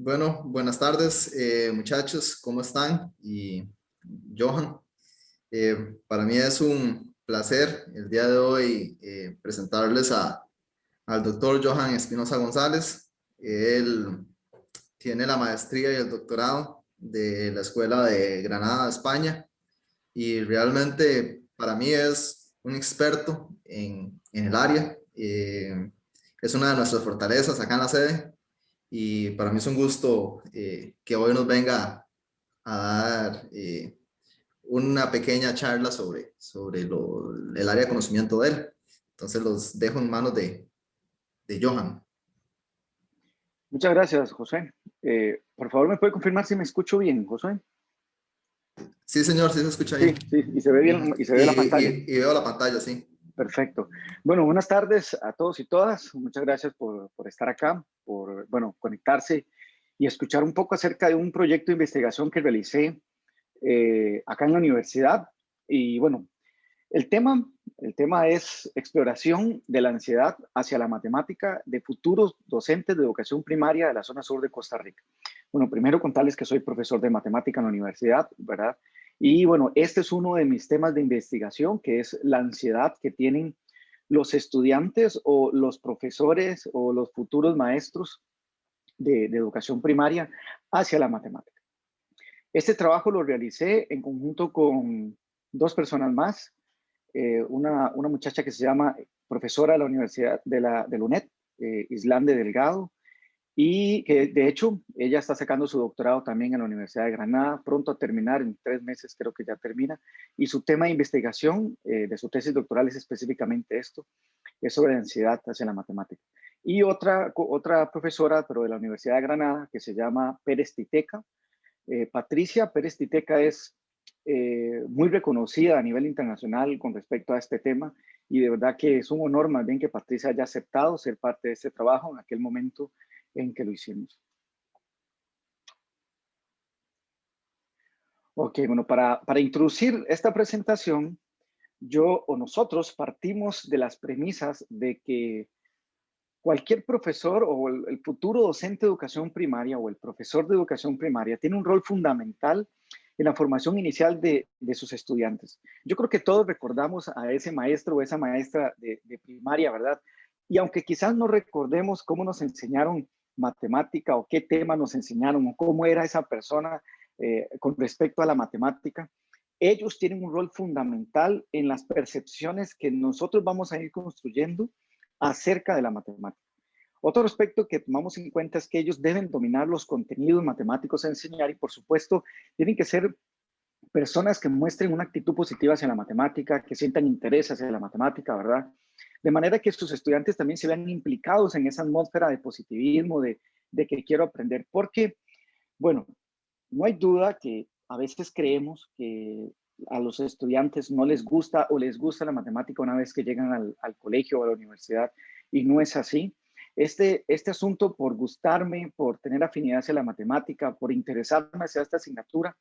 Bueno, buenas tardes, muchachos, ¿cómo están? Y Johan, para mí es un placer el día de hoy presentarles al doctor Johan Espinosa González. Él tiene la maestría y el doctorado de la Escuela de Granada, España, y realmente para mí es un experto en el área. Es una de nuestras fortalezas acá en la sede y para mí es un gusto que hoy nos venga a dar una pequeña charla sobre el área de conocimiento de él. Entonces los dejo en manos de Johan. Muchas gracias, José. Por favor, ¿me puede confirmar si me escucho bien, José? Sí, señor, sí se escucha Sí, bien. sí, y se ve bien, y se ve la pantalla. Y veo la pantalla, sí. Perfecto. Bueno, buenas tardes a todos y todas. Muchas gracias por estar acá, bueno, conectarse y escuchar un poco acerca de un proyecto de investigación que realicé acá en la universidad. Y bueno, el tema, el tema es exploración de la ansiedad hacia la matemática de futuros docentes de educación primaria de la zona sur de Costa Rica. Bueno, primero contarles que soy profesor de matemática en la universidad, ¿verdad? Y bueno, este es uno de mis temas de investigación, que es la ansiedad que tienen los estudiantes o los profesores o los futuros maestros de educación primaria hacia la matemática. Este trabajo lo realicé en conjunto con dos personas más, una muchacha que se llama profesora de la Universidad de la UNED, Islande Delgado, y que de hecho ella está sacando su doctorado también en la Universidad de Granada, pronto a terminar, en 3 meses creo que ya termina, y su tema de investigación de su tesis doctoral es específicamente esto, es sobre ansiedad hacia la matemática. Y otra profesora, pero de la Universidad de Granada, que se llama Pérez Titeca. Patricia Pérez Titeca es muy reconocida a nivel internacional con respecto a este tema y de verdad que es un honor más bien que Patricia haya aceptado ser parte de este trabajo en aquel momento en que lo hicimos. Ok, bueno, para introducir esta presentación, yo o nosotros partimos de las premisas de que cualquier profesor o el futuro docente de educación primaria o el profesor de educación primaria tiene un rol fundamental en la formación inicial de sus estudiantes. Yo creo que todos recordamos a ese maestro o esa maestra de primaria, ¿verdad? Y aunque quizás no recordemos cómo nos enseñaron matemática o qué tema nos enseñaron o cómo era esa persona con respecto a la matemática, ellos tienen un rol fundamental en las percepciones que nosotros vamos a ir construyendo acerca de la matemática. Otro aspecto que tomamos en cuenta es que ellos deben dominar los contenidos matemáticos a enseñar y, por supuesto, tienen que ser personas que muestren una actitud positiva hacia la matemática, que sientan interés hacia la matemática, ¿verdad? De manera que sus estudiantes también se vean implicados en esa atmósfera de positivismo, de que quiero aprender. Porque, bueno, no hay duda que a veces creemos que a los estudiantes no les gusta o les gusta la matemática una vez que llegan al colegio o a la universidad y no es así. Este asunto por gustarme, por tener afinidad hacia la matemática, por interesarme hacia esta asignatura,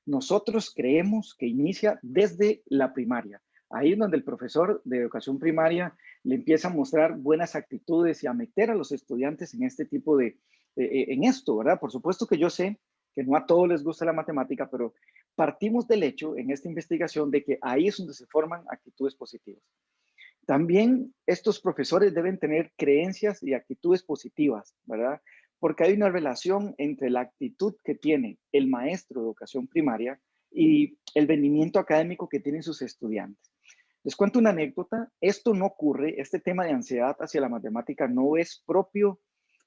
nosotros creemos que inicia desde la primaria. Ahí es donde el profesor de educación primaria le empieza a mostrar buenas actitudes y a meter a los estudiantes en este tipo en esto, ¿verdad? Por supuesto que yo sé que no a todos les gusta la matemática, pero partimos del hecho en esta investigación de que ahí es donde se forman actitudes positivas. También estos profesores deben tener creencias y actitudes positivas, ¿verdad? Porque hay una relación entre la actitud que tiene el maestro de educación primaria y el rendimiento académico que tienen sus estudiantes. Les cuento una anécdota. Esto no ocurre, este tema de ansiedad hacia la matemática no es propio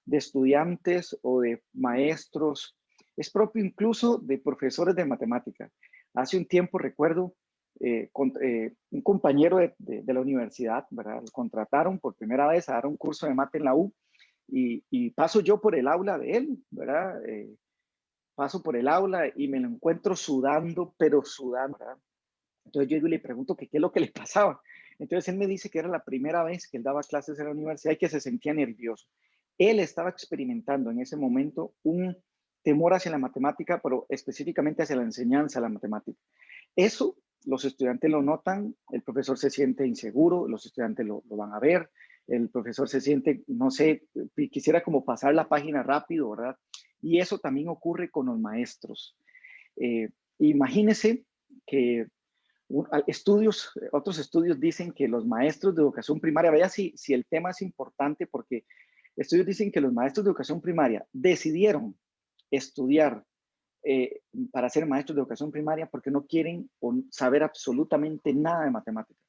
de estudiantes o de maestros, es propio incluso de profesores de matemática. Hace un tiempo recuerdo un compañero de la universidad, ¿verdad? Lo contrataron por primera vez a dar un curso de mate en la U y paso yo por el aula de él, ¿verdad? Paso por el aula y me lo encuentro sudando, pero sudando, ¿verdad? Entonces yo le pregunto que qué es lo que le pasaba. Entonces él me dice que era la primera vez que él daba clases en la universidad y que se sentía nervioso. Él estaba experimentando en ese momento un temor hacia la matemática, pero específicamente hacia la enseñanza de la matemática. Eso los estudiantes lo notan, el profesor se siente inseguro, los estudiantes lo van a ver, el profesor se siente, no sé, quisiera como pasar la página rápido, ¿verdad? Y eso también ocurre con los maestros. Imagínense que otros estudios dicen que los maestros de educación primaria, vaya si el tema es importante, porque estudios dicen que los maestros de educación primaria decidieron estudiar para ser maestros de educación primaria porque no quieren saber absolutamente nada de matemáticas.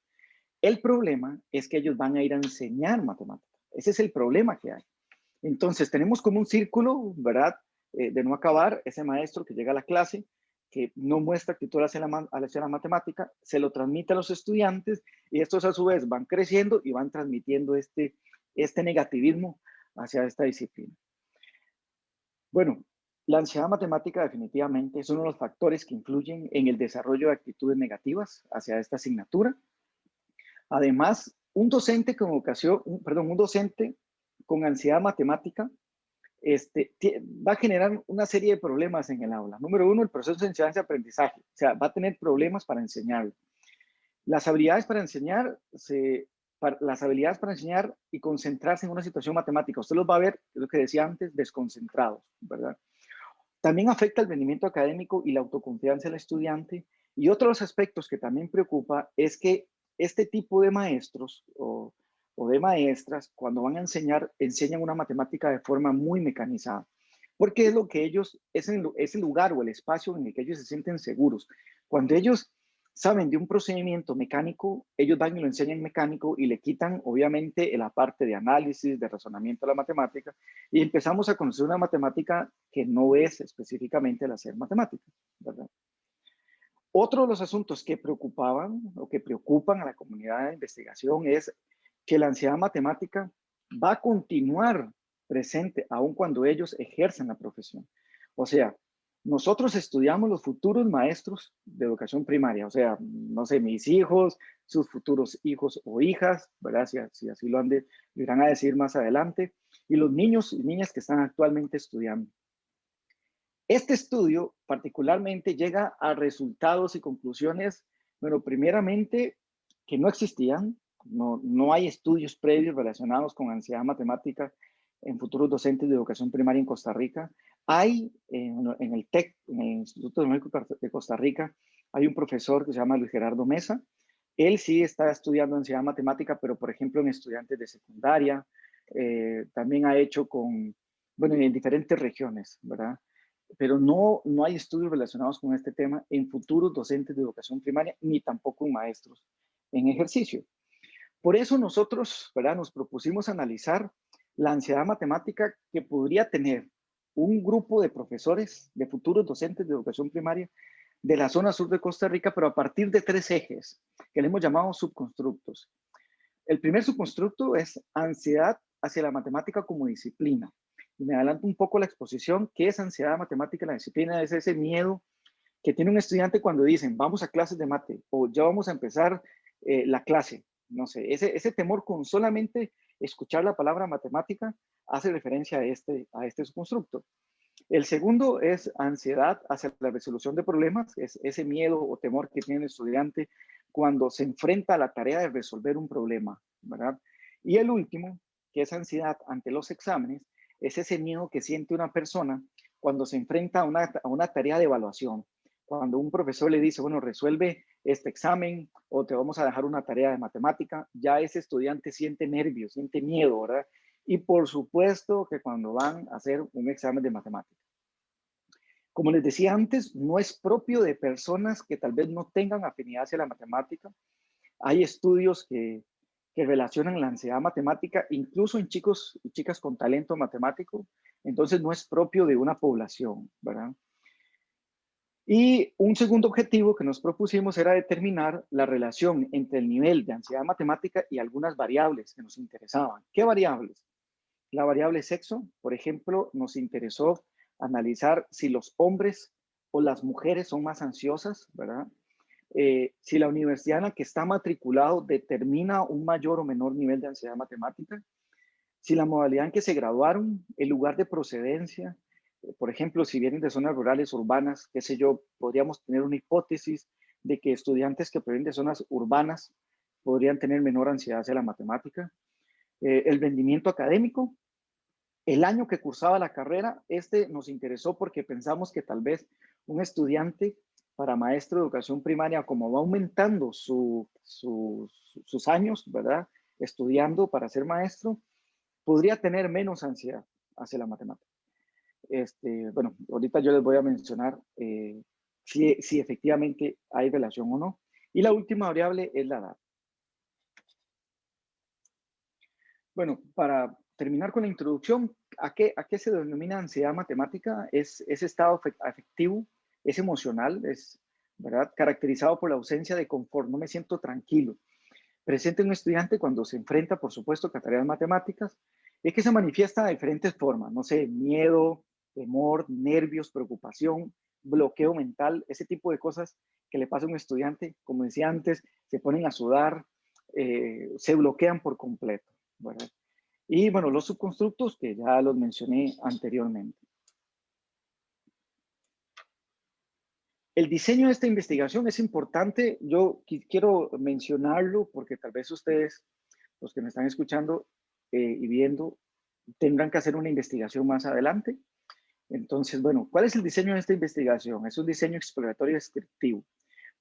El problema es que ellos van a ir a enseñar matemáticas. Ese es el problema que hay. Entonces, tenemos como un círculo, ¿verdad? De no acabar, ese maestro que llega a la clase, que no muestra actitud hacia la matemática, se lo transmite a los estudiantes y estos a su vez van creciendo y van transmitiendo este negativismo hacia esta disciplina. Bueno, la ansiedad matemática definitivamente es uno de los factores que influyen en el desarrollo de actitudes negativas hacia esta asignatura. Además, un docente con ansiedad matemática va a generar una serie de problemas en el aula. Número uno, el proceso de enseñanza-aprendizaje. O sea, va a tener problemas para enseñar. Las habilidades para enseñar, las habilidades para enseñar y concentrarse en una situación matemática. Usted los va a ver, es lo que decía antes, desconcentrados, ¿verdad? También afecta el rendimiento académico y la autoconfianza del estudiante. Y otro de los aspectos que también preocupa es que este tipo de maestros o de maestras, cuando van a enseñar, enseñan una matemática de forma muy mecanizada. Porque es lo que ellos, es el lugar o el espacio en el que ellos se sienten seguros. Cuando ellos saben de un procedimiento mecánico, ellos van y lo enseñan mecánico y le quitan, obviamente, la parte de análisis, de razonamiento a la matemática, y empezamos a conocer una matemática que no es específicamente el hacer matemáticas, ¿verdad? Otro de los asuntos que preocupaban o que preocupan a la comunidad de investigación es que la ansiedad matemática va a continuar presente aun cuando ellos ejercen la profesión. O sea, nosotros estudiamos los futuros maestros de educación primaria, o sea, no sé, mis hijos, sus futuros hijos o hijas, ¿verdad? Si así lo irán a decir más adelante, y los niños y niñas que están actualmente estudiando. Este estudio particularmente llega a resultados y conclusiones, bueno, primeramente que no existían, no hay estudios previos relacionados con ansiedad matemática en futuros docentes de educación primaria en Costa Rica. Hay en el TEC, en el Instituto Tecnológico de Costa Rica, hay un profesor que se llama Luis Gerardo Mesa. Él sí está estudiando ansiedad matemática, pero por ejemplo en estudiantes de secundaria, también ha hecho bueno, en diferentes regiones, ¿verdad? Pero no hay estudios relacionados con este tema en futuros docentes de educación primaria, ni tampoco en maestros en ejercicio. Por eso nosotros, ¿verdad?, nos propusimos analizar la ansiedad matemática que podría tener un grupo de profesores, de futuros docentes de educación primaria de la zona sur de Costa Rica, pero a partir de 3 ejes que le hemos llamado subconstructos. El primer subconstructo es ansiedad hacia la matemática como disciplina. Y me adelanto un poco la exposición. ¿Qué es ansiedad matemática? La disciplina es ese miedo que tiene un estudiante cuando dicen, vamos a clases de mate o ya vamos a empezar la clase. No sé, ese temor con solamente escuchar la palabra matemática hace referencia a este subconstructo. El segundo es ansiedad hacia la resolución de problemas, es ese miedo o temor que tiene el estudiante cuando se enfrenta a la tarea de resolver un problema, ¿verdad? Y el último, que es ansiedad ante los exámenes, es ese miedo que siente una persona cuando se enfrenta a una tarea de evaluación. Cuando un profesor le dice, bueno, resuelve este examen o te vamos a dejar una tarea de matemática, ya ese estudiante siente nervios, siente miedo, ¿verdad? Y por supuesto que cuando van a hacer un examen de matemática. Como les decía antes, no es propio de personas que tal vez no tengan afinidad hacia la matemática. Hay estudios que relacionan la ansiedad matemática incluso en chicos y chicas con talento matemático. Entonces no es propio de una población, ¿verdad? Y un segundo objetivo que nos propusimos era determinar la relación entre el nivel de ansiedad matemática y algunas variables que nos interesaban. ¿Qué variables? La variable sexo, por ejemplo, nos interesó analizar si los hombres o las mujeres son más ansiosas, ¿verdad? Si la universidad en la que está matriculado determina un mayor o menor nivel de ansiedad matemática, si la modalidad en que se graduaron, el lugar de procedencia, por ejemplo, si vienen de zonas rurales, urbanas, qué sé yo, podríamos tener una hipótesis de que estudiantes que provienen de zonas urbanas podrían tener menor ansiedad hacia la matemática. El rendimiento académico, El año que cursaba la carrera, nos interesó porque pensamos que tal vez un estudiante para maestro de educación primaria, como va aumentando sus años, ¿verdad? Estudiando para ser maestro, podría tener menos ansiedad hacia la matemática. Bueno, ahorita yo les voy a mencionar si efectivamente hay relación o no. Y la última variable es la edad. Bueno, para terminar con la introducción, ¿a qué se denomina ansiedad matemática? Es ese estado afectivo, es emocional, es, ¿verdad?, caracterizado por la ausencia de confort, no me siento tranquilo. Presente en un estudiante cuando se enfrenta, por supuesto, a tareas matemáticas, es que se manifiesta de diferentes formas, no sé, miedo, temor, nervios, preocupación, bloqueo mental, ese tipo de cosas que le pasa a un estudiante, como decía antes, se ponen a sudar, se bloquean por completo, ¿verdad? Y bueno, los subconstructos que ya los mencioné anteriormente. El diseño de esta investigación es importante. Yo quiero mencionarlo porque tal vez ustedes, los que me están escuchando y viendo, tendrán que hacer una investigación más adelante. Entonces, bueno, ¿cuál es el diseño de esta investigación? Es un diseño exploratorio descriptivo.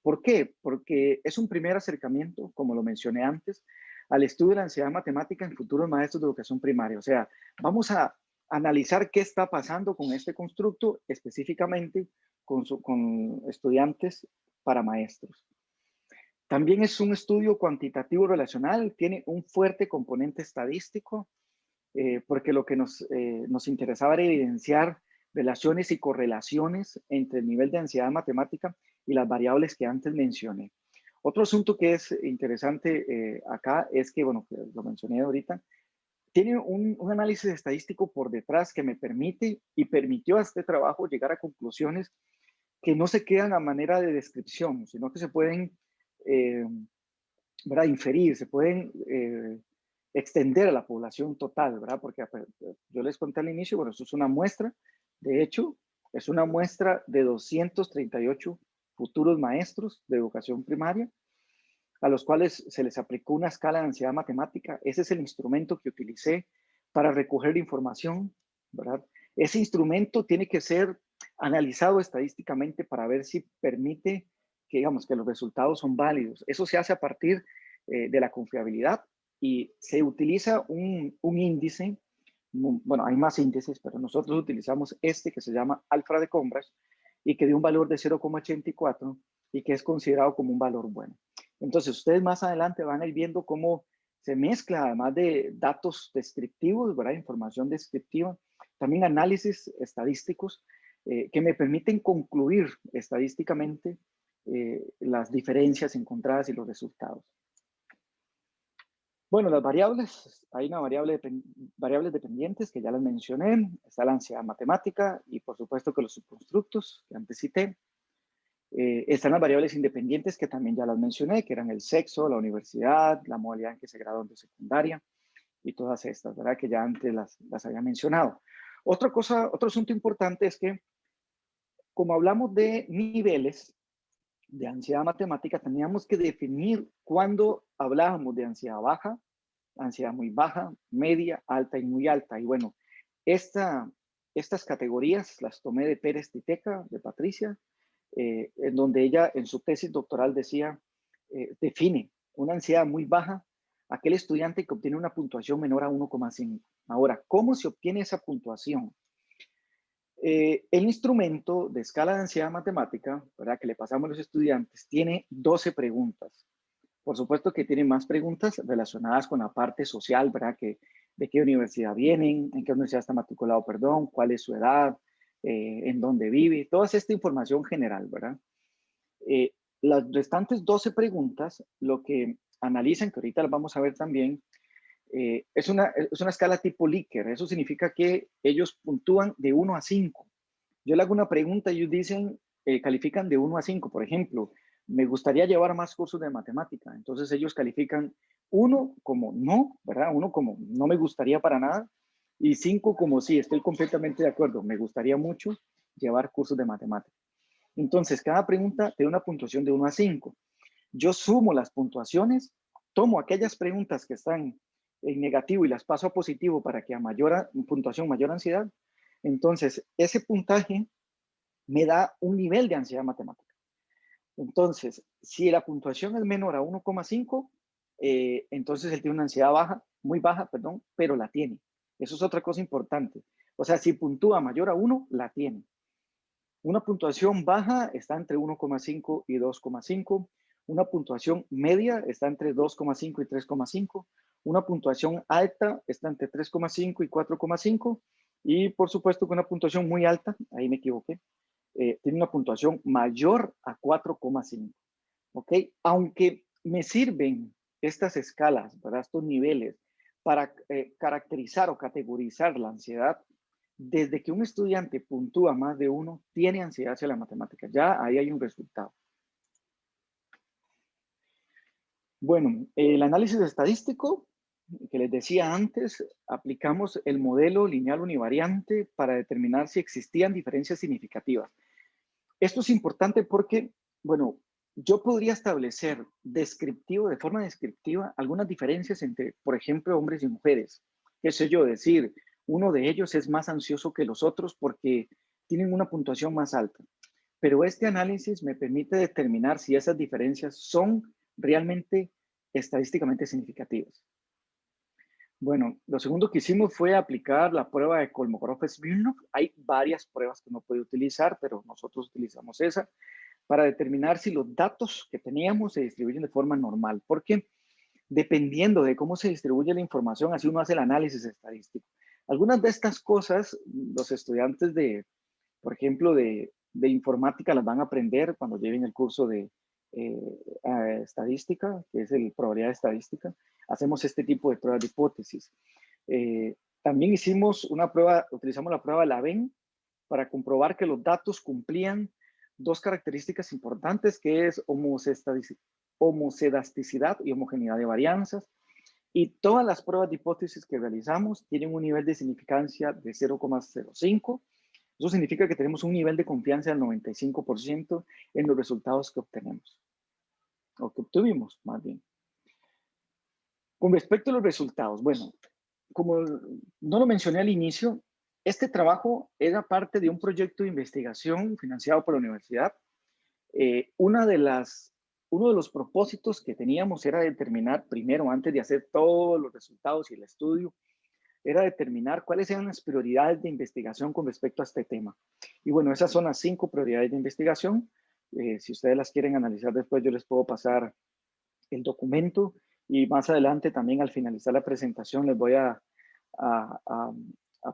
¿Por qué? Porque es un primer acercamiento, como lo mencioné antes, al estudio de la ansiedad matemática en futuros maestros de educación primaria. O sea, vamos a analizar qué está pasando con este constructo, específicamente con estudiantes para maestros. También es un estudio cuantitativo relacional, tiene un fuerte componente estadístico, porque lo que nos interesaba era evidenciar relaciones y correlaciones entre el nivel de ansiedad matemática y las variables que antes mencioné. Otro asunto que es interesante acá es que, bueno, que lo mencioné ahorita, tiene un análisis estadístico por detrás que me permite y permitió a este trabajo llegar a conclusiones que no se quedan a manera de descripción, sino que se pueden eh, ¿verdad?, inferir, se pueden extender a la población total, ¿verdad? Porque yo les conté al inicio, bueno, esto es una muestra, de hecho, es una muestra de 238 futuros maestros de educación primaria, a los cuales se les aplicó una escala de ansiedad matemática. Ese es el instrumento que utilicé para recoger información, ¿verdad? Ese instrumento tiene que ser analizado estadísticamente para ver si permite que, digamos, que los resultados son válidos. Eso se hace a partir de la confiabilidad y se utiliza un índice, bueno, hay más índices, pero nosotros utilizamos este que se llama alfa de Compras y que dio un valor de 0,84 y que es considerado como un valor bueno. Entonces, ustedes más adelante van a ir viendo cómo se mezcla, además de datos descriptivos, ¿verdad?, información descriptiva, también análisis estadísticos que me permiten concluir estadísticamente las diferencias encontradas y los resultados. Bueno, las variables, hay una variables dependientes que ya las mencioné, está la ansiedad matemática y por supuesto que los subconstructos que antes cité. Están las variables independientes que también ya las mencioné, que eran el sexo, la universidad, la modalidad en que se graduó de secundaria y todas estas, ¿verdad?, que ya antes las había mencionado. Otro asunto importante es que, como hablamos de niveles de ansiedad matemática, teníamos que definir cuándo hablábamos de ansiedad baja, ansiedad muy baja, media, alta y muy alta. Y bueno, estas categorías las tomé de Pérez Titeca, de Patricia, en donde ella en su tesis doctoral decía, define una ansiedad muy baja, aquel estudiante que obtiene una puntuación menor a 1,5. Ahora, ¿cómo se obtiene esa puntuación? El instrumento de escala de ansiedad matemática, ¿verdad?, que le pasamos a los estudiantes, tiene 12 preguntas. Por supuesto que tiene más preguntas relacionadas con la parte social, ¿verdad?, que de qué universidad vienen, en qué universidad está matriculado, perdón, cuál es su edad, en dónde vive, toda esta información general, ¿verdad? Las restantes 12 preguntas, lo que analizan, que ahorita las vamos a ver también, es una escala tipo Likert. Eso significa que ellos puntúan de 1 a 5. Yo le hago una pregunta y ellos dicen, califican de 1 a 5. Por ejemplo, me gustaría llevar más cursos de matemática. Entonces ellos califican 1 como no, ¿verdad? 1 como no me gustaría para nada. Y 5 como sí, estoy completamente de acuerdo. Me gustaría mucho llevar cursos de matemática. Entonces, cada pregunta tiene una puntuación de 1 a 5. Yo sumo las puntuaciones, tomo aquellas preguntas que están en negativo y las paso a positivo para que a mayor puntuación, mayor ansiedad, entonces ese puntaje me da un nivel de ansiedad matemática. Entonces, si la puntuación es menor a 1,5, entonces él tiene una ansiedad baja, muy baja, perdón, pero la tiene. Eso es otra cosa importante. O sea, si puntúa mayor a 1, la tiene. Una puntuación baja está entre 1,5 y 2,5. Una puntuación media está entre 2,5 y 3,5. Una puntuación alta está entre 3,5 y 4,5. Y por supuesto que una puntuación muy alta, ahí me equivoqué, tiene una puntuación mayor a 4,5. ¿Ok? Aunque me sirven estas escalas, ¿verdad? Estos niveles para caracterizar o categorizar la ansiedad, desde que un estudiante puntúa más de 1, tiene ansiedad hacia la matemática. Ya ahí hay un resultado. Bueno, el análisis estadístico, que les decía antes, aplicamos el modelo lineal univariante para determinar si existían diferencias significativas. Esto es importante porque, bueno, yo podría establecer de forma descriptiva, algunas diferencias entre, por ejemplo, hombres y mujeres. Qué sé yo, decir, uno de ellos es más ansioso que los otros porque tienen una puntuación más alta. Pero este análisis me permite determinar si esas diferencias son realmente estadísticamente significativas. Bueno, lo segundo que hicimos fue aplicar la prueba de Kolmogorov-Smirnov. Hay varias pruebas que uno puede utilizar, pero nosotros utilizamos esa para determinar si los datos que teníamos se distribuyen de forma normal. Porque dependiendo de cómo se distribuye la información, así uno hace el análisis estadístico. Algunas de estas cosas, los estudiantes por ejemplo, de informática las van a aprender cuando lleven el curso de estadística, que es el probabilidad estadística. Hacemos este tipo de pruebas de hipótesis. También utilizamos la prueba de la Venn para comprobar que los datos cumplían dos características importantes, que es homocedasticidad y homogeneidad de varianzas. Y todas las pruebas de hipótesis que realizamos tienen un nivel de significancia de 0,05. Eso significa que tenemos un nivel de confianza del 95% en los resultados que obtenemos, o que obtuvimos, más bien. Con respecto a los resultados, bueno, como no lo mencioné al inicio, este trabajo era parte de un proyecto de investigación financiado por la universidad. Uno de los propósitos que teníamos era determinar primero, antes de hacer todos los resultados y el estudio, era determinar cuáles eran las prioridades de investigación con respecto a este tema. Y bueno, esas son las 5 prioridades de investigación. Si ustedes las quieren analizar después, yo les puedo pasar el documento y más adelante también al finalizar la presentación les voy a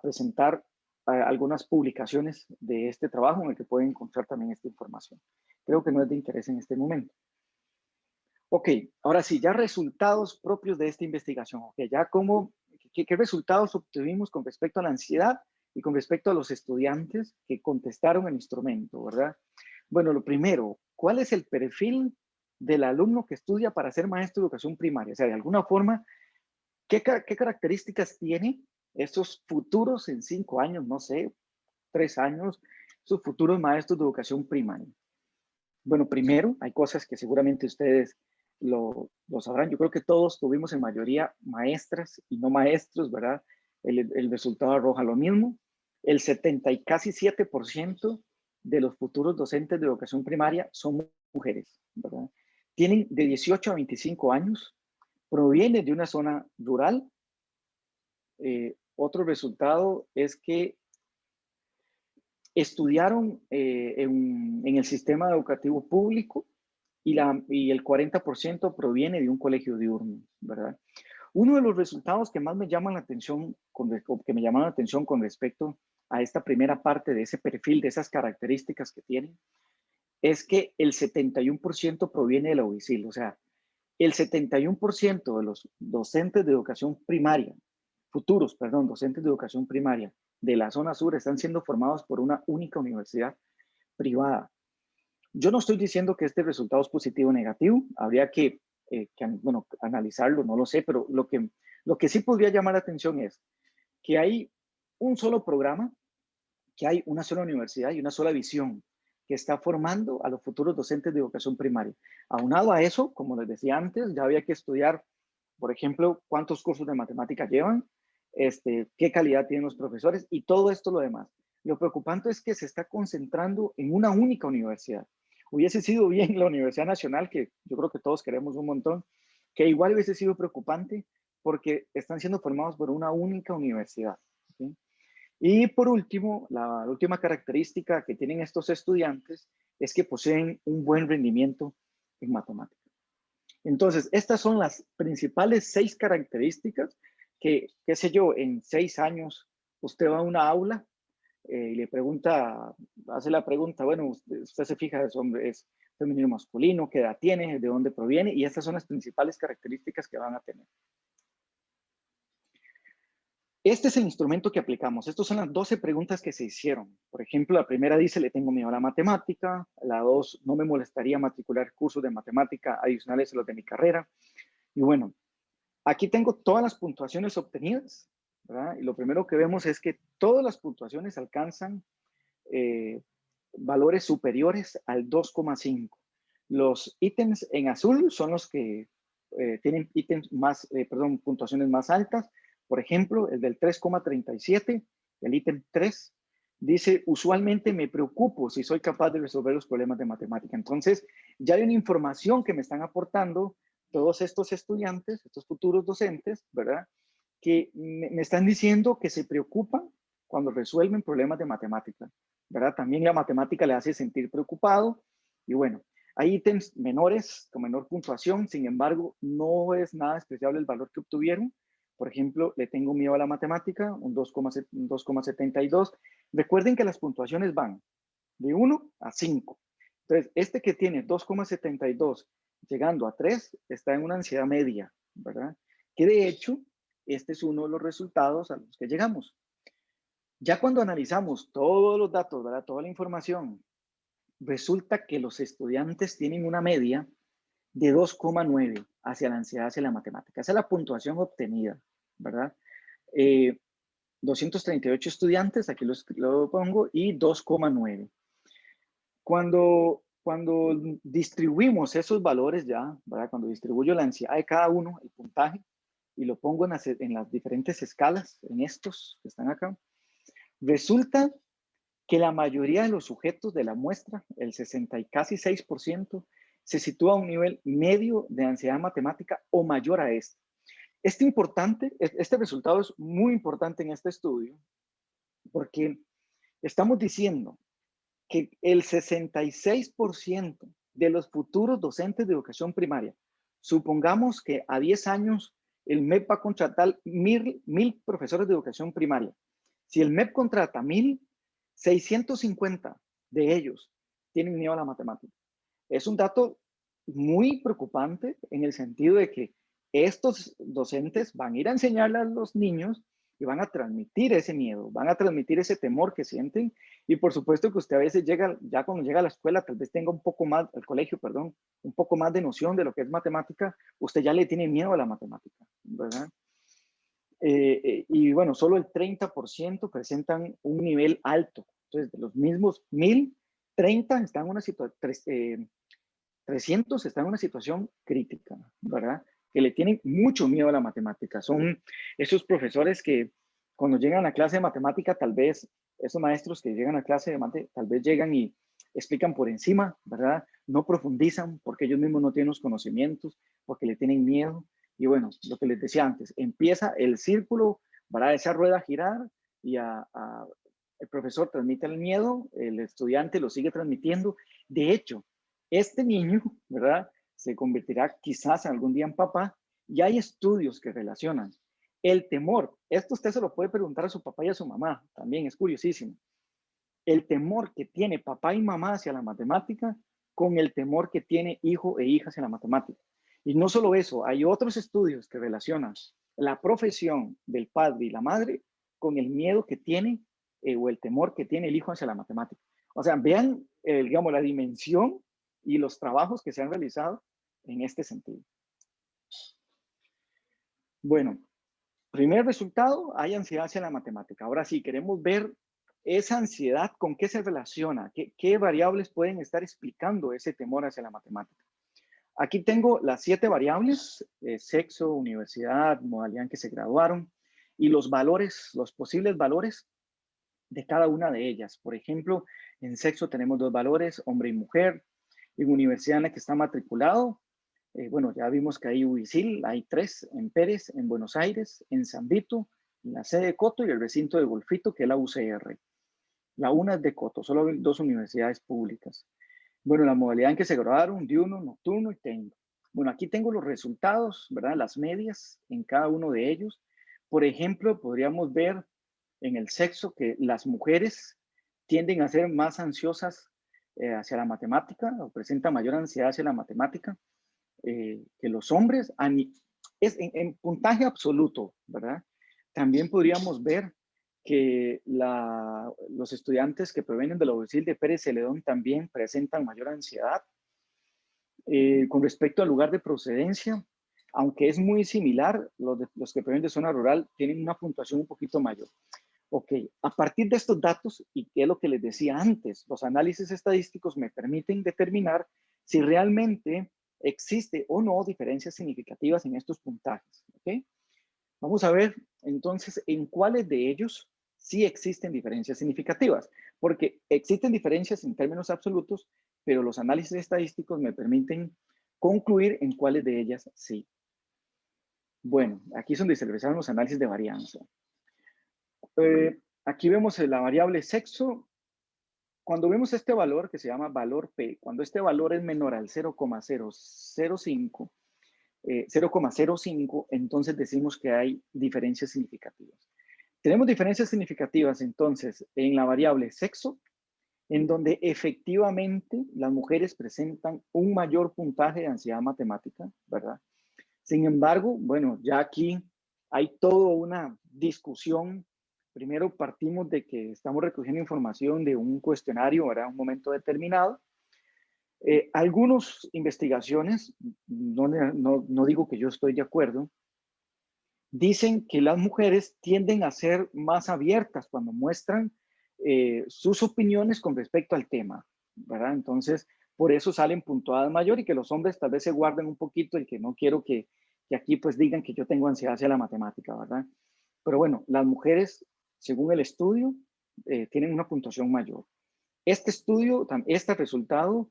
presentar algunas publicaciones de este trabajo en el que pueden encontrar también esta información. Creo que no es de interés en este momento. Ok, ahora sí, ya resultados propios de esta investigación. Ok, ya ¿qué resultados obtuvimos con respecto a la ansiedad y con respecto a los estudiantes que contestaron el instrumento, verdad? Bueno, lo primero, ¿cuál es el perfil del alumno que estudia para ser maestro de educación primaria? O sea, de alguna forma, ¿qué características tiene estos futuros en 5 años, no sé, 3 años, sus futuros maestros de educación primaria? Bueno, primero, hay cosas que seguramente ustedes lo sabrán. Yo creo que todos tuvimos en mayoría maestras y no maestros, ¿verdad? El resultado arroja lo mismo. El 70 y casi 7% de los futuros docentes de educación primaria son mujeres, ¿verdad? Tienen de 18 a 25 años, provienen de una zona rural. Otro resultado es que estudiaron en el sistema educativo público y el 40% proviene de un colegio diurno, ¿verdad? Uno de los resultados que más me llaman la atención, que me llaman la atención con respecto a esta primera parte de ese perfil, de esas características que tienen, es que el 71% proviene de la UICIL, o sea, el 71% de los docentes de educación primaria, docentes de educación primaria de la zona sur están siendo formados por una única universidad privada. Yo no estoy diciendo que este resultado es positivo o negativo, habría bueno, analizarlo, no lo sé, pero lo que sí podría llamar la atención es que hay un solo programa, que hay una sola universidad y una sola visión que está formando a los futuros docentes de educación primaria. Aunado a eso, como les decía antes, ya había que estudiar Por ejemplo, cuántos cursos de matemática llevan, qué calidad tienen los profesores y todo esto lo demás. Lo preocupante es que se está concentrando en una única universidad. Hubiese sido bien la Universidad Nacional, que yo creo que todos queremos un montón, que igual hubiese sido preocupante porque están siendo formados por una única universidad. ¿Sí? Y por último, la última característica que tienen estos estudiantes es que poseen un buen rendimiento en matemáticas. Entonces, estas son las principales 6 características que, qué sé yo, en 6 años usted va a una aula y le pregunta, hace la pregunta, bueno, usted se fija, es hombre, es femenino o masculino, qué edad tiene, de dónde proviene, y estas son las principales características que van a tener. Este es el instrumento que aplicamos. Estas son las 12 preguntas que se hicieron. Por ejemplo, la primera dice, le tengo miedo a la matemática. La 2, no me molestaría matricular cursos de matemática adicionales a los de mi carrera. Y bueno, aquí tengo todas las puntuaciones obtenidas, ¿verdad? Y lo primero que vemos es que todas las puntuaciones alcanzan valores superiores al 2,5. Los ítems en azul son los que tienen ítems más, puntuaciones más altas. Por ejemplo, el del 3,37, el ítem 3, dice, usualmente me preocupo si soy capaz de resolver los problemas de matemática. Entonces, ya hay una información que me están aportando todos estos estudiantes, estos futuros docentes, ¿verdad? Que me están diciendo que se preocupan cuando resuelven problemas de matemática, ¿verdad? También la matemática le hace sentir preocupado y bueno, hay ítems menores con menor puntuación, sin embargo, no es nada especial el valor que obtuvieron. Por ejemplo, le tengo miedo a la matemática, un 2,72. Recuerden que las puntuaciones van de 1 a 5. Entonces, este que tiene 2,72 llegando a 3 está en una ansiedad media, ¿verdad? Que de hecho, este es uno de los resultados a los que llegamos. Ya cuando analizamos todos los datos, ¿verdad? Toda la información, resulta que los estudiantes tienen una media de 2,9 hacia la ansiedad, hacia la matemática. Esa es la puntuación obtenida, ¿verdad? 238 estudiantes, aquí lo pongo, y 2,9. Cuando distribuimos esos valores ya, ¿verdad? Cuando distribuyo la ansiedad de cada uno, el puntaje, y lo pongo en las diferentes escalas, en estos que están acá, resulta que la mayoría de los sujetos de la muestra, el 60 y casi 6%, se sitúa a un nivel medio de ansiedad matemática o mayor a este. Este resultado es muy importante en este estudio porque estamos diciendo que el 66% de los futuros docentes de educación primaria, supongamos que a 10 años el MEP va a contratar 1,000 profesores de educación primaria. Si el MEP contrata 1,000, 650 de ellos tienen miedo a la matemática. Es un dato muy preocupante en el sentido de que estos docentes van a ir a enseñarle a los niños y van a transmitir ese miedo, van a transmitir ese temor que sienten y por supuesto que usted a veces llega, ya cuando llega a la escuela, tal vez tenga un poco más, al colegio, perdón, un poco más de noción de lo que es matemática, usted ya le tiene miedo a la matemática, ¿verdad? Y bueno, solo el 30% presentan un nivel alto. Entonces, de los mismos 1,030 están en una situación, 300 están en una situación crítica, ¿verdad? Que le tienen mucho miedo a la matemática. Son esos profesores que cuando llegan a clase de matemática, tal vez, esos maestros que llegan a clase de matemática, tal vez llegan y explican por encima, ¿verdad? No profundizan porque ellos mismos no tienen los conocimientos, porque le tienen miedo. Y bueno, lo que les decía antes, empieza el círculo, ¿verdad? Esa rueda a girar y el profesor transmite el miedo, el estudiante lo sigue transmitiendo. De hecho, este niño, ¿verdad? Se convertirá quizás algún día en papá y hay estudios que relacionan el temor. Esto usted se lo puede preguntar a su papá y a su mamá, también es curiosísimo. El temor que tiene papá y mamá hacia la matemática con el temor que tiene hijo e hija hacia la matemática. Y no solo eso, hay otros estudios que relacionan la profesión del padre y la madre con el miedo que tiene o el temor que tiene el hijo hacia la matemática. O sea, vean, digamos, la dimensión y los trabajos que se han realizado en este sentido. Bueno, primer resultado, hay ansiedad hacia la matemática. Ahora sí, queremos ver esa ansiedad, ¿con qué se relaciona? ¿Qué variables pueden estar explicando ese temor hacia la matemática? Aquí tengo las 7 variables, sexo, universidad, modalidad en que se graduaron y los valores, los posibles valores de cada una de ellas. Por ejemplo, en sexo tenemos 2 valores, hombre y mujer. En universidad en la que está matriculado, bueno, ya vimos que hay UISIL, hay 3 en Pérez, en Buenos Aires, en San Vito, en la sede de Coto y el recinto de Golfito, que es la UCR. La una es de Coto, solo hay 2 universidades públicas. Bueno, la modalidad en que se graduaron, diurno, nocturno y técnico. Bueno, aquí tengo los resultados, ¿verdad? Las medias en cada uno de ellos. Por ejemplo, podríamos ver en el sexo que las mujeres tienden a ser más ansiosas hacia la matemática o presentan mayor ansiedad hacia la matemática que los hombres. Es en puntaje absoluto, ¿verdad? También podríamos ver que los estudiantes que provienen de la UISIL de Pérez Celedón también presentan mayor ansiedad. Con respecto al lugar de procedencia, aunque es muy similar, los que provienen de zona rural tienen una puntuación un poquito mayor. Ok, a partir de estos datos, y que es lo que les decía antes, los análisis estadísticos me permiten determinar si realmente existe o no diferencias significativas en estos puntajes. ¿Ok? Vamos a ver entonces en cuáles de ellos sí existen diferencias significativas, porque existen diferencias en términos absolutos, pero los análisis estadísticos me permiten concluir en cuáles de ellas sí. Bueno, aquí es donde se realizaron los análisis de varianza. Aquí vemos la variable sexo. Cuando vemos este valor que se llama valor P, cuando este valor es menor al 0,005, 0,05, entonces decimos que hay diferencias significativas. Tenemos diferencias significativas entonces en la variable sexo, en donde efectivamente las mujeres presentan un mayor puntaje de ansiedad matemática, ¿verdad? Sin embargo, bueno, ya aquí hay toda una discusión. Primero partimos de que estamos recogiendo información de un cuestionario, ¿verdad? Un momento determinado. Algunas investigaciones, no digo que yo estoy de acuerdo, dicen que las mujeres tienden a ser más abiertas cuando muestran sus opiniones con respecto al tema, ¿verdad? Entonces, por eso salen puntuadas mayor y que los hombres tal vez se guarden un poquito y que no quiero que aquí pues digan que yo tengo ansiedad hacia la matemática, ¿verdad? Pero bueno, las mujeres, según el estudio, tienen una puntuación mayor. Este estudio, este resultado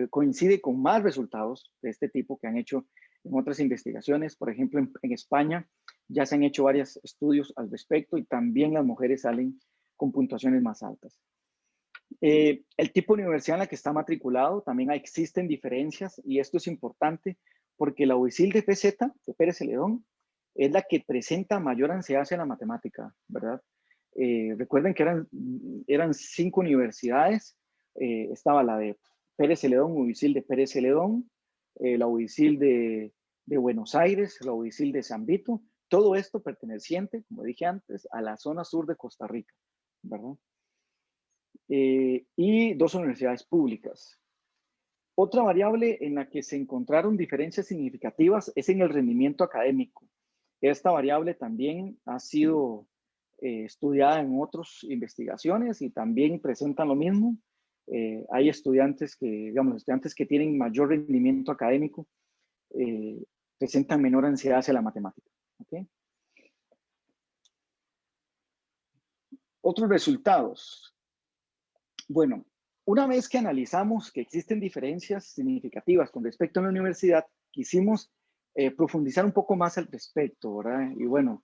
coincide con más resultados de este tipo que han hecho en otras investigaciones. Por ejemplo, en España ya se han hecho varios estudios al respecto y también las mujeres salen con puntuaciones más altas. El tipo de universidad en la que está matriculado, también existen diferencias y esto es importante porque la UISIL de PZ, de Pérez Celedón, es la que presenta mayor ansiedad hacia la matemática, ¿verdad? Recuerden que eran 5 universidades, estaba la de Pérez Celedón, UISIL de Pérez Celedón, la UISIL de Buenos Aires, la UISIL de San Vito, todo esto perteneciente, como dije antes, a la zona sur de Costa Rica, ¿verdad? Y 2 universidades públicas. Otra variable en la que se encontraron diferencias significativas es en el rendimiento académico. Esta variable también ha sido estudiada en otras investigaciones y también presentan lo mismo. Hay estudiantes que, digamos, estudiantes que tienen mayor rendimiento académico presentan menor ansiedad hacia la matemática. ¿Okay? Otros resultados. Bueno, una vez que analizamos que existen diferencias significativas con respecto a la universidad, quisimos profundizar un poco más al respecto, ¿verdad? Y bueno,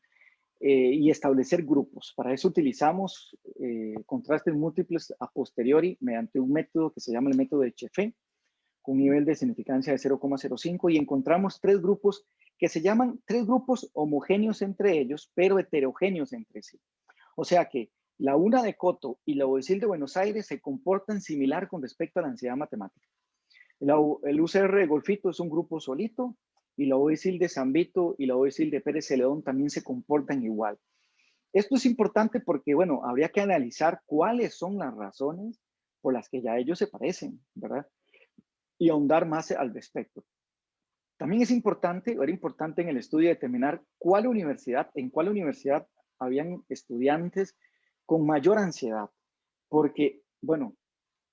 y establecer grupos. Para eso utilizamos contrastes múltiples a posteriori mediante un método que se llama el método de Chefe, con un nivel de significancia de 0,05 y encontramos 3 grupos que se llaman 3 grupos homogéneos entre ellos, pero heterogéneos entre sí. O sea que la UNA de Coto y la UISIL de Buenos Aires se comportan similar con respecto a la ansiedad matemática. El UCR de Golfito es un grupo solito y la UISIL de San Vito y la UISIL de Pérez Celedón también se comportan igual. Esto es importante porque, bueno, habría que analizar cuáles son las razones por las que ya ellos se parecen, ¿verdad? Y ahondar más al respecto. También era importante en el estudio determinar en cuál universidad habían estudiantes con mayor ansiedad, porque, bueno,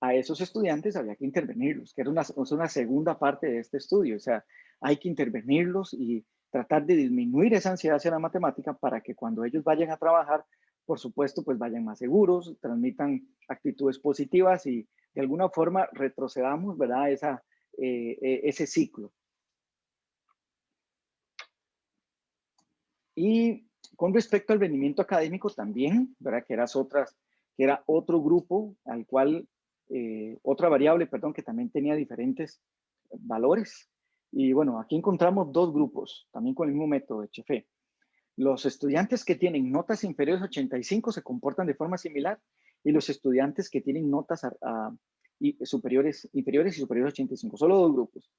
a esos estudiantes había que intervenirlos, que era una segunda parte de este estudio. O sea, hay que intervenirlos y tratar de disminuir esa ansiedad hacia la matemática para que cuando ellos vayan a trabajar, por supuesto, pues vayan más seguros, transmitan actitudes positivas y de alguna forma retrocedamos, ¿verdad? Ese ciclo. Y con respecto al rendimiento académico también, ¿verdad? Que era otro grupo al cual, otra variable, perdón, que también tenía diferentes valores. Y bueno, aquí encontramos dos grupos, también con el mismo método de Chefe. Los estudiantes que tienen notas inferiores a 85 se comportan de forma similar y los estudiantes que tienen notas inferiores y superiores a 85, solo dos grupos.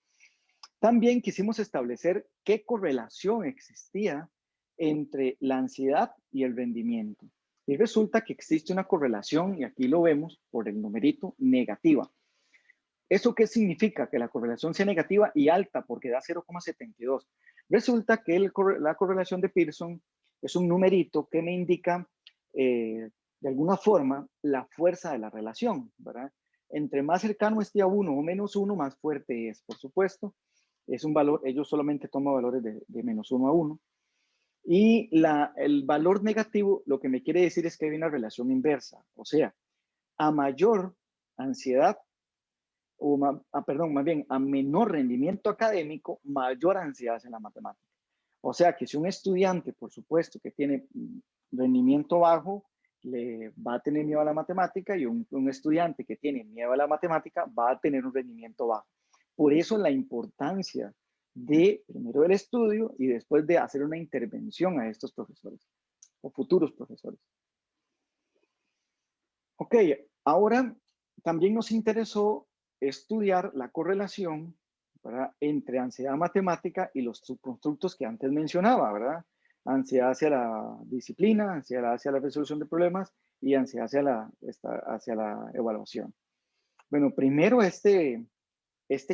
También quisimos establecer qué correlación existía entre la ansiedad y el rendimiento. Y resulta que existe una correlación, y aquí lo vemos por el numerito, negativa. ¿Eso qué significa? Que la correlación sea negativa y alta, porque da 0,72. Resulta que la correlación de Pearson es un numerito que me indica, de alguna forma, la fuerza de la relación, ¿verdad? Entre más cercano esté a 1 o menos 1, más fuerte es, por supuesto. Es un valor, ellos solamente toman valores de menos 1 a 1. Y el valor negativo lo que me quiere decir es que hay una relación inversa. O sea, a mayor ansiedad, más bien, a menor rendimiento académico, mayor ansiedad en la matemática. O sea que si un estudiante, por supuesto, que tiene rendimiento bajo, le va a tener miedo a la matemática y un estudiante que tiene miedo a la matemática va a tener un rendimiento bajo. Por eso la importancia de primero el estudio y después de hacer una intervención a estos profesores o futuros profesores. Ok, ahora también nos interesó estudiar la correlación, ¿verdad?, entre ansiedad matemática y los subconstructos que antes mencionaba, ¿verdad? Ansiedad hacia la disciplina, ansiedad hacia la resolución de problemas y ansiedad hacia la evaluación. Bueno, primero este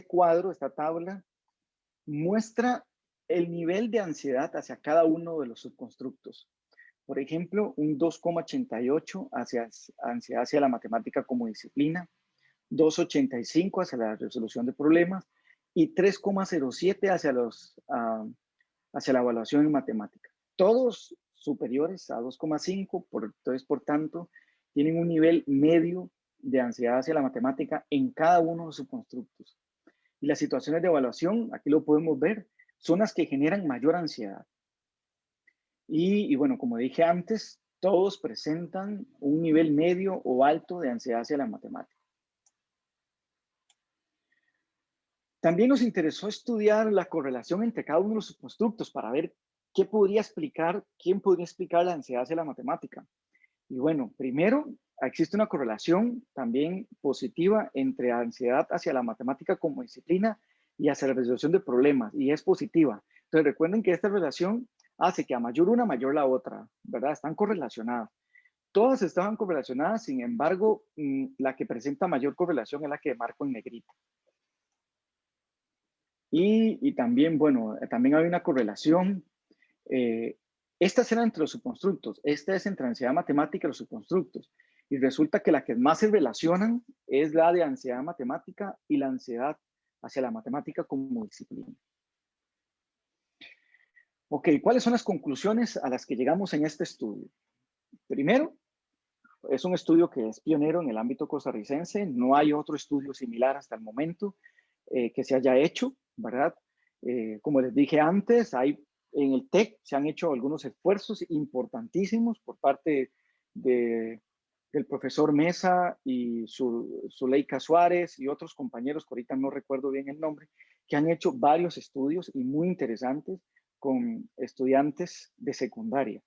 cuadro, esta tabla, muestra el nivel de ansiedad hacia cada uno de los subconstructos. Por ejemplo, un 2,88 hacia ansiedad hacia la matemática como disciplina, 2,85 hacia la resolución de problemas y 3,07 hacia la evaluación en matemática. Todos superiores a 2,5, entonces, por tanto, tienen un nivel medio de ansiedad hacia la matemática en cada uno de sus constructos. Y las situaciones de evaluación, aquí lo podemos ver, son las que generan mayor ansiedad. Y bueno, como dije antes, todos presentan un nivel medio o alto de ansiedad hacia la matemática. También nos interesó estudiar la correlación entre cada uno de los subconstructos para ver quién podría explicar la ansiedad hacia la matemática. Y bueno, primero, existe una correlación también positiva entre ansiedad hacia la matemática como disciplina y hacia la resolución de problemas, y es positiva. Entonces, recuerden que esta relación hace que a mayor una, mayor la otra, ¿verdad? Están correlacionadas. Todas estaban correlacionadas, sin embargo, la que presenta mayor correlación es la que marco en negrita. Y también, bueno, también hay una correlación. Estas eran entre los subconstructos. Esta es entre ansiedad matemática y los subconstructos. Y resulta que la que más se relacionan es la de ansiedad matemática y la ansiedad hacia la matemática como disciplina. Ok, ¿cuáles son las conclusiones a las que llegamos en este estudio? Primero, es un estudio que es pionero en el ámbito costarricense. No hay otro estudio similar hasta el momento que se haya hecho, ¿verdad? Como les dije antes, en el TEC se han hecho algunos esfuerzos importantísimos por parte del profesor Mesa y Zuleika Suárez y otros compañeros, que ahorita no recuerdo bien el nombre, que han hecho varios estudios y muy interesantes con estudiantes de secundaria.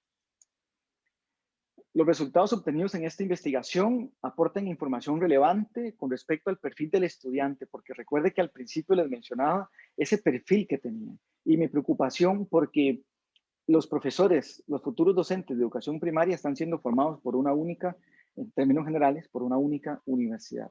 Los resultados obtenidos en esta investigación aportan información relevante con respecto al perfil del estudiante, porque recuerde que al principio les mencionaba ese perfil que tenían. Y mi preocupación porque los profesores, los futuros docentes de educación primaria están siendo formados por una única, en términos generales, por una única universidad.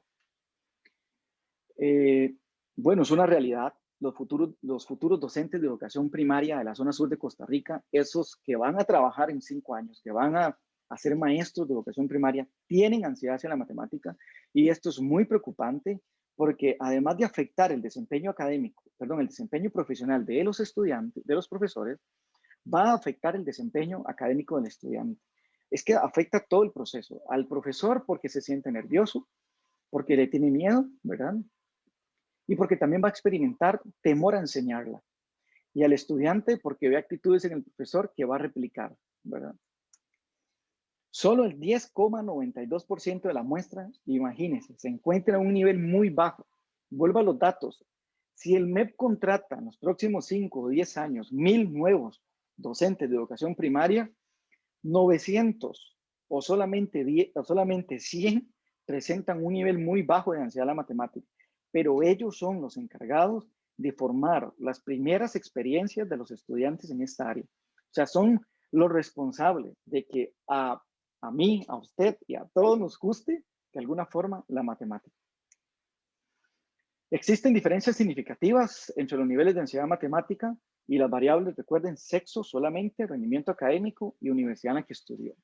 Bueno, es una realidad. Los futuros docentes de educación primaria de la zona sur de Costa Rica, esos que van a trabajar en 5 años, que van a a ser maestros de educación primaria tienen ansiedad hacia la matemática, y esto es muy preocupante porque además de afectar el desempeño académico, perdón, el desempeño profesional de los estudiantes, de los profesores, va a afectar el desempeño académico del estudiante. Es que afecta todo el proceso. Al profesor porque se siente nervioso, porque le tiene miedo, ¿verdad? Y porque también va a experimentar temor a enseñarla. Y al estudiante porque ve actitudes en el profesor que va a replicar, ¿verdad? Solo el 10,92% de la muestra, imagínense, se encuentra en un nivel muy bajo. Vuelvo a los datos. Si el MEP contrata en los próximos 5 o 10 años 1,000 nuevos docentes de educación primaria, 900 o solamente 10, o solamente 100 presentan un nivel muy bajo de ansiedad a la matemática, pero ellos son los encargados de formar las primeras experiencias de los estudiantes en esta área. O sea, son los responsables de que a mí, a usted y a todos nos guste de alguna forma la matemática. Existen diferencias significativas entre los niveles de ansiedad matemática y las variables, recuerden, sexo solamente, rendimiento académico y universidad en la que estudió.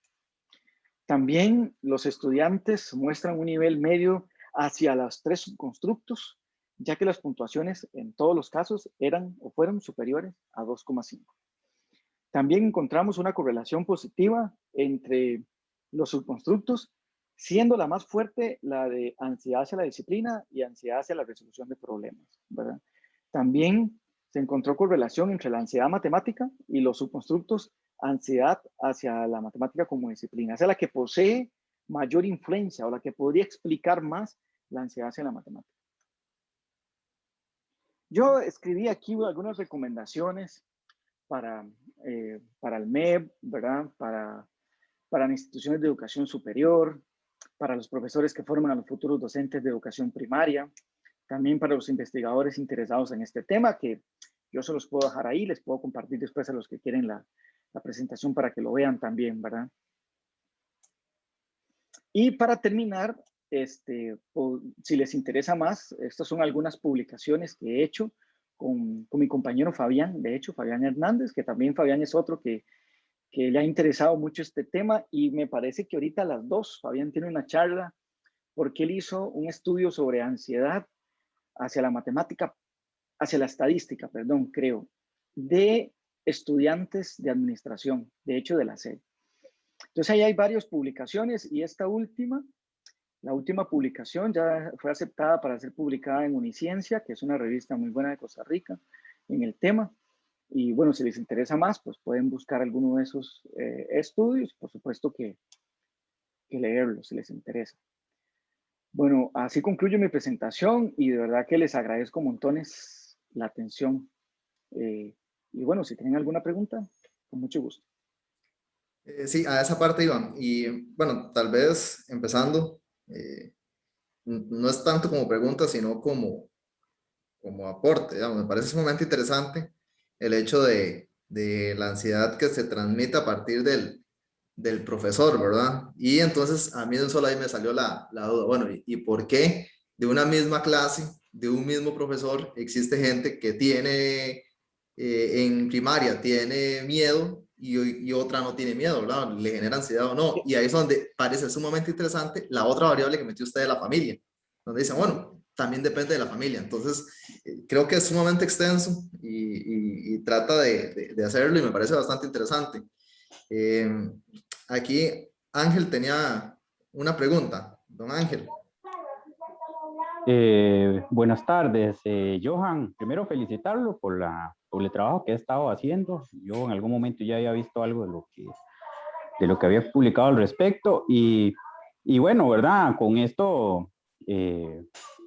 También los estudiantes muestran un nivel medio hacia los 3 subconstructos, ya que las puntuaciones en todos los casos eran o fueron superiores a 2,5. También encontramos una correlación positiva entre los subconstructos, siendo la más fuerte la de ansiedad hacia la disciplina y ansiedad hacia la resolución de problemas, ¿verdad? También se encontró correlación entre la ansiedad matemática y los subconstructos ansiedad hacia la matemática como disciplina. Esa es la que posee mayor influencia o la que podría explicar más la ansiedad hacia la matemática. Yo escribí aquí algunas recomendaciones para el MEP, ¿verdad? Para las instituciones de educación superior, para los profesores que forman a los futuros docentes de educación primaria, también para los investigadores interesados en este tema, que yo se los puedo dejar ahí, les puedo compartir después a los que quieren la presentación para que lo vean también, ¿verdad? Y para terminar, si les interesa más, estas son algunas publicaciones que he hecho con mi compañero Fabián, de hecho, Fabián Hernández, que también Fabián es otro que le ha interesado mucho este tema, y me parece que ahorita a las 2, Fabián tiene una charla porque él hizo un estudio sobre ansiedad hacia la matemática, hacia la estadística, perdón, creo, de estudiantes de administración, de hecho de la SED. Entonces ahí hay varias publicaciones, y esta última, la última publicación ya fue aceptada para ser publicada en Uniciencia, que es una revista muy buena de Costa Rica en el tema. Y bueno, si les interesa más, pues pueden buscar alguno de esos estudios, por supuesto que leerlos si les interesa. Bueno, así concluyo mi presentación, y de verdad que les agradezco montones la atención. Y bueno, si tienen alguna pregunta, con mucho gusto. Sí, a esa parte, Iván. Y bueno, tal vez empezando, no es tanto como pregunta, sino como aporte, digamos. Me parece sumamente interesante el hecho de la ansiedad que se transmite a partir del profesor, ¿verdad? Y entonces a mí de solo ahí me salió la duda, bueno, ¿y por qué de una misma clase, de un mismo profesor, existe gente que tiene, en primaria tiene miedo y otra no tiene miedo, ¿verdad? Le genera ansiedad o no. Y ahí es donde parece sumamente interesante la otra variable que metió usted de la familia, donde dicen, bueno, también depende de la familia. Entonces, creo que es sumamente extenso y trata de hacerlo, y me parece bastante interesante. Aquí Ángel tenía una pregunta. Don Ángel. Buenas tardes, Johan. Primero felicitarlo por el trabajo que ha estado haciendo. Yo en algún momento ya había visto algo de lo que había publicado al respecto, y bueno, ¿verdad? Con esto,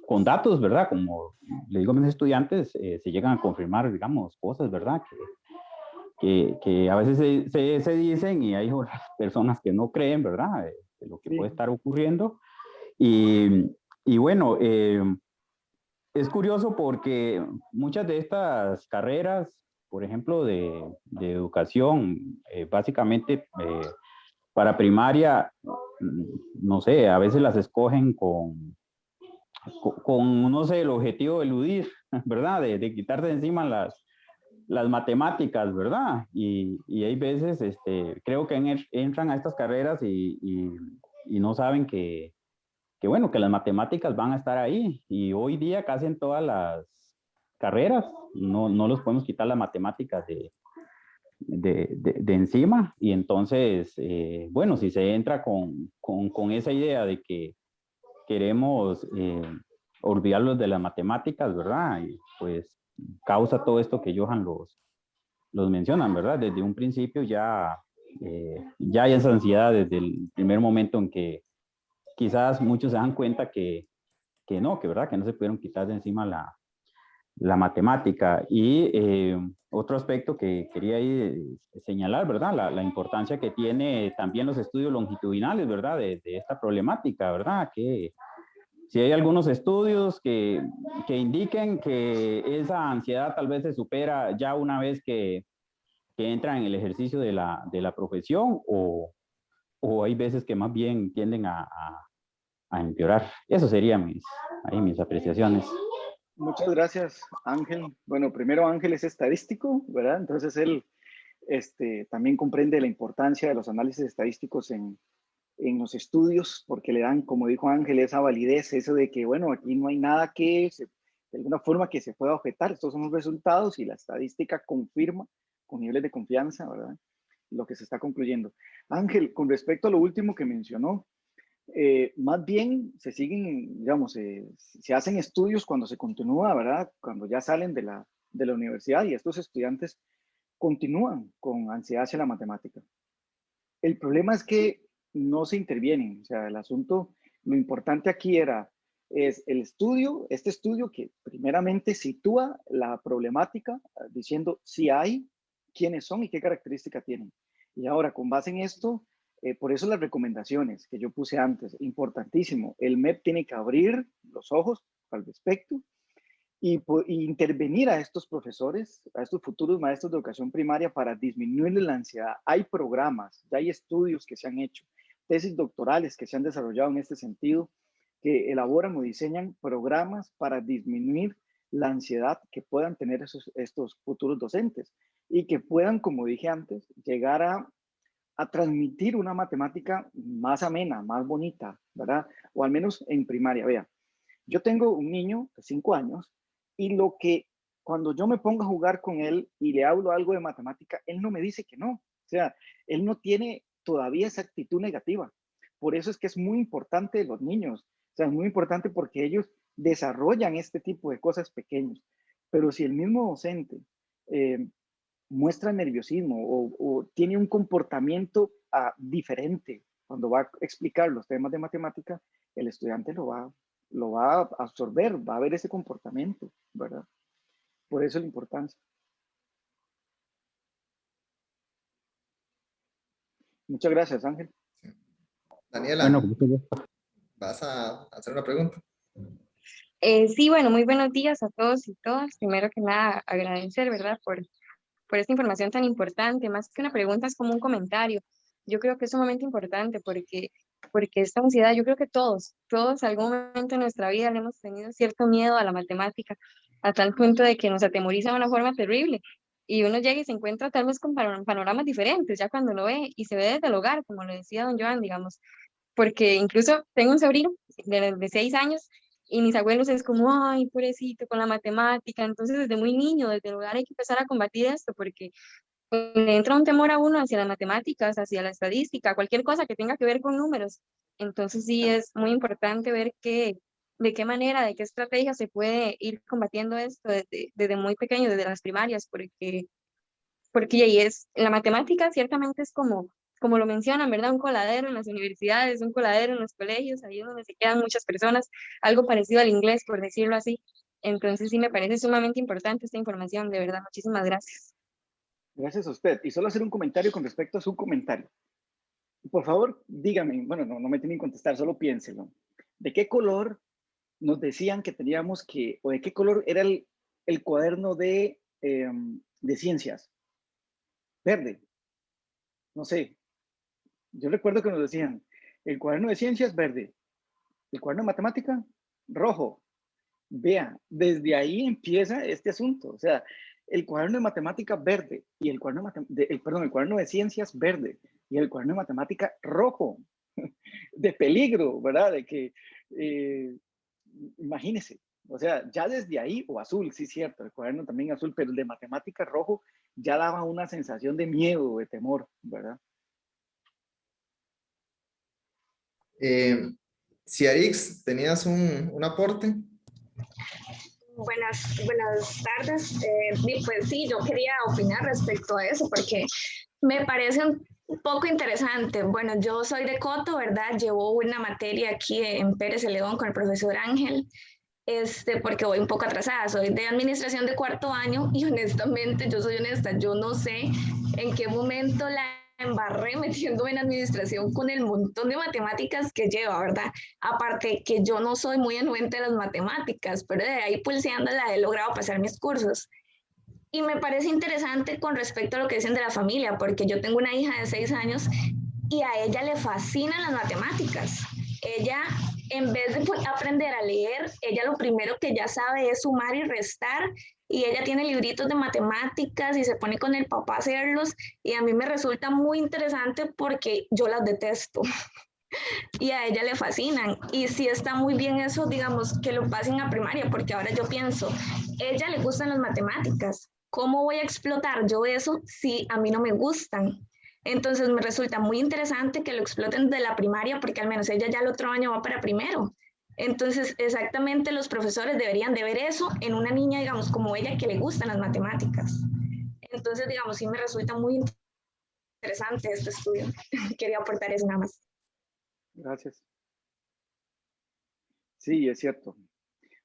con datos, ¿verdad? Como le digo a mis estudiantes, se llegan a confirmar, digamos, cosas, ¿verdad? Que a veces se dicen, y hay personas que no creen, ¿verdad? De lo que puede estar ocurriendo. Y bueno, es curioso porque muchas de estas carreras, por ejemplo, de educación, básicamente para primaria, no sé, a veces las escogen con, no sé, el objetivo de eludir, ¿verdad? De quitarse de encima las matemáticas, ¿verdad? Y hay veces, creo que entran a estas carreras y no saben bueno, que las matemáticas van a estar ahí. Y hoy día casi en todas las carreras no los podemos quitar las matemáticas de encima. Y entonces, bueno, si se entra con esa idea de que queremos olvidarlos de las matemáticas, ¿verdad? Y pues causa todo esto que Johan los mencionan, ¿verdad? Desde un principio ya hay esa ansiedad desde el primer momento en que quizás muchos se dan cuenta que no, ¿verdad? Que no se pudieron quitar de encima la matemática. Y otro aspecto que quería ahí señalar, ¿verdad? La importancia que tiene también los estudios longitudinales, ¿verdad? De esta problemática, ¿verdad? Que si hay algunos estudios que indiquen que esa ansiedad tal vez se supera ya una vez que entran en el ejercicio de la profesión o hay veces que más bien tienden a empeorar. Eso serían mis apreciaciones. Muchas gracias, Ángel. Bueno, primero Ángel es estadístico, ¿verdad? Entonces él también comprende la importancia de los análisis estadísticos en los estudios, porque le dan, como dijo Ángel, esa validez, eso de que, bueno, aquí no hay nada de alguna forma que se pueda objetar. Estos son los resultados y la estadística confirma con niveles de confianza, ¿verdad? Lo que se está concluyendo. Ángel, con respecto a lo último que mencionó, más bien se siguen, digamos, se hacen estudios cuando se continúa, ¿verdad? Cuando ya salen de la universidad y estos estudiantes continúan con ansiedad hacia la matemática. El problema es que no se intervienen, o sea, el asunto, lo importante aquí es este estudio que primeramente sitúa la problemática diciendo si hay, quiénes son y qué características tienen. Y ahora, con base en esto, por eso las recomendaciones que yo puse antes, importantísimo, el MEP tiene que abrir los ojos al respecto y intervenir a estos profesores, a estos futuros maestros de educación primaria para disminuir la ansiedad. Hay programas, ya hay estudios que se han hecho, tesis doctorales que se han desarrollado en este sentido, que elaboran o diseñan programas para disminuir la ansiedad que puedan tener estos futuros docentes y que puedan, como dije antes, llegar a transmitir una matemática más amena, más bonita, ¿verdad? O al menos en primaria. Vea, yo tengo un niño de 5 años y cuando yo me pongo a jugar con él y le hablo algo de matemática, él no me dice que no. O sea, él no tiene todavía esa actitud negativa. Por eso es que es muy importante los niños. O sea, es muy importante porque ellos desarrollan este tipo de cosas pequeños. Pero si el mismo docente muestra nerviosismo o tiene un comportamiento diferente cuando va a explicar los temas de matemática, el estudiante lo va a absorber, va a ver ese comportamiento, ¿verdad? Por eso la importancia. Muchas gracias, Ángel. Daniela, Bueno, ¿vas a hacer una pregunta? Sí, bueno, muy buenos días a todos y todas. Primero que nada, agradecer, ¿verdad? Por esta información tan importante. Más que una pregunta, es como un comentario. Yo creo que es sumamente importante porque esta ansiedad, yo creo que todos algún momento en nuestra vida le hemos tenido cierto miedo a la matemática, a tal punto de que nos atemoriza de una forma terrible. Y uno llega y se encuentra tal vez con panoramas diferentes, ya cuando lo ve y se ve desde el hogar, como lo decía don Joan, digamos, porque incluso tengo un sobrino de 6 años y mis abuelos es como, ay, pobrecito, con la matemática. Entonces, desde muy niño, desde el hogar hay que empezar a combatir esto, porque le entra un temor a uno hacia las matemáticas, hacia la estadística, cualquier cosa que tenga que ver con números. Entonces, sí es muy importante ver de qué manera, de qué estrategia se puede ir combatiendo esto desde muy pequeño, desde las primarias, porque ahí la matemática ciertamente es como lo mencionan, ¿verdad? Un coladero en las universidades, un coladero en los colegios, ahí es donde se quedan muchas personas, algo parecido al inglés, por decirlo así. Entonces sí me parece sumamente importante esta información, de verdad, muchísimas gracias. Gracias a usted. Y solo hacer un comentario con respecto a su comentario. Por favor, dígame, bueno, no me tienen que contestar, solo piénselo. ¿De qué color nos decían que teníamos o de qué color era el cuaderno de ciencias? Verde. No sé. Yo recuerdo que nos decían, el cuaderno de ciencias, verde. El cuaderno de matemática, rojo. Vea, desde ahí empieza este asunto. O sea, el cuaderno de matemática verde y el cuaderno el cuaderno de ciencias verde y el cuaderno de matemática rojo, de peligro, ¿verdad? De que, imagínense, o sea, ya desde ahí, o azul, sí, cierto, el cuaderno también azul, pero el de matemática rojo ya daba una sensación de miedo, de temor, ¿verdad? Ciarix, ¿tenías un aporte? Buenas tardes. Pues sí, yo quería opinar respecto a eso porque me parece un poco interesante. Bueno, yo soy de Coto, ¿verdad? Llevo una materia aquí en Pérez de León con el profesor Ángel, porque voy un poco atrasada. Soy de administración de cuarto año y honestamente, yo soy honesta, yo no sé en qué momento la embarré metiéndome en administración con el montón de matemáticas que lleva, ¿verdad? Aparte que yo no soy muy anuente de las matemáticas, pero de ahí pulseándola he logrado pasar mis cursos. Y me parece interesante con respecto a lo que dicen de la familia, porque yo tengo una hija de 6 años y a ella le fascinan las matemáticas. Ella, en vez de aprender a leer, ella lo primero que ya sabe es sumar y restar, y ella tiene libritos de matemáticas y se pone con el papá a hacerlos, y a mí me resulta muy interesante porque yo las detesto y a ella le fascinan. Y sí está muy bien eso, digamos, que lo pasen a primaria, porque ahora yo pienso, ella le gustan las matemáticas, ¿cómo voy a explotar yo eso si a mí no me gustan? Entonces me resulta muy interesante que lo exploten de la primaria porque al menos ella ya el otro año va para primero. Entonces exactamente los profesores deberían de ver eso en una niña, digamos, como ella que le gustan las matemáticas. Entonces, digamos, sí me resulta muy interesante este estudio. Quería aportar eso nada más. Gracias. Sí, es cierto.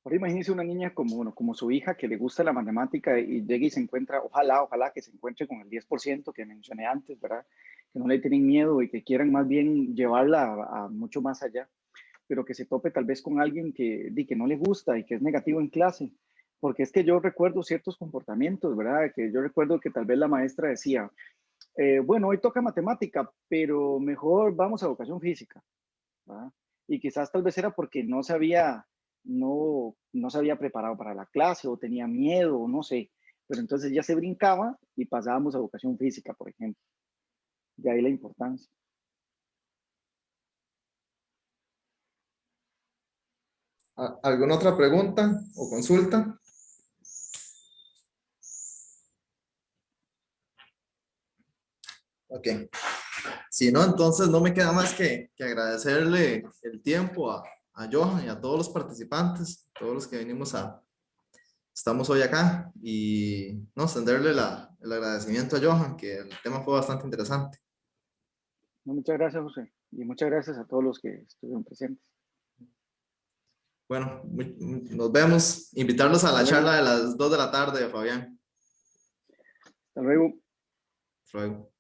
Ahora imagínese una niña como, bueno, como su hija que le gusta la matemática y llega y se encuentra, ojalá que se encuentre con el 10% que mencioné antes, ¿verdad? Que no le tienen miedo y que quieran más bien llevarla a mucho más allá, pero que se tope tal vez con alguien que no le gusta y que es negativo en clase. Porque es que yo recuerdo ciertos comportamientos, ¿verdad? Que yo recuerdo que tal vez la maestra decía, bueno, hoy toca matemática, pero mejor vamos a educación física, ¿verdad? Y quizás tal vez era porque no se había preparado para la clase o tenía miedo o no sé, pero entonces ya se brincaba y pasábamos a educación física, por ejemplo. De ahí la importancia. ¿Alguna otra pregunta o consulta? Ok. Si no, entonces no me queda más que agradecerle el tiempo a Johan y a todos los participantes, todos los que estamos hoy acá, y no, extenderle el agradecimiento a Johan, que el tema fue bastante interesante. No, muchas gracias, José. Y muchas gracias a todos los que estuvieron presentes. Bueno, nos vemos. Invitarlos a la charla de las 2 de la tarde, Fabián. Hasta luego. Hasta luego.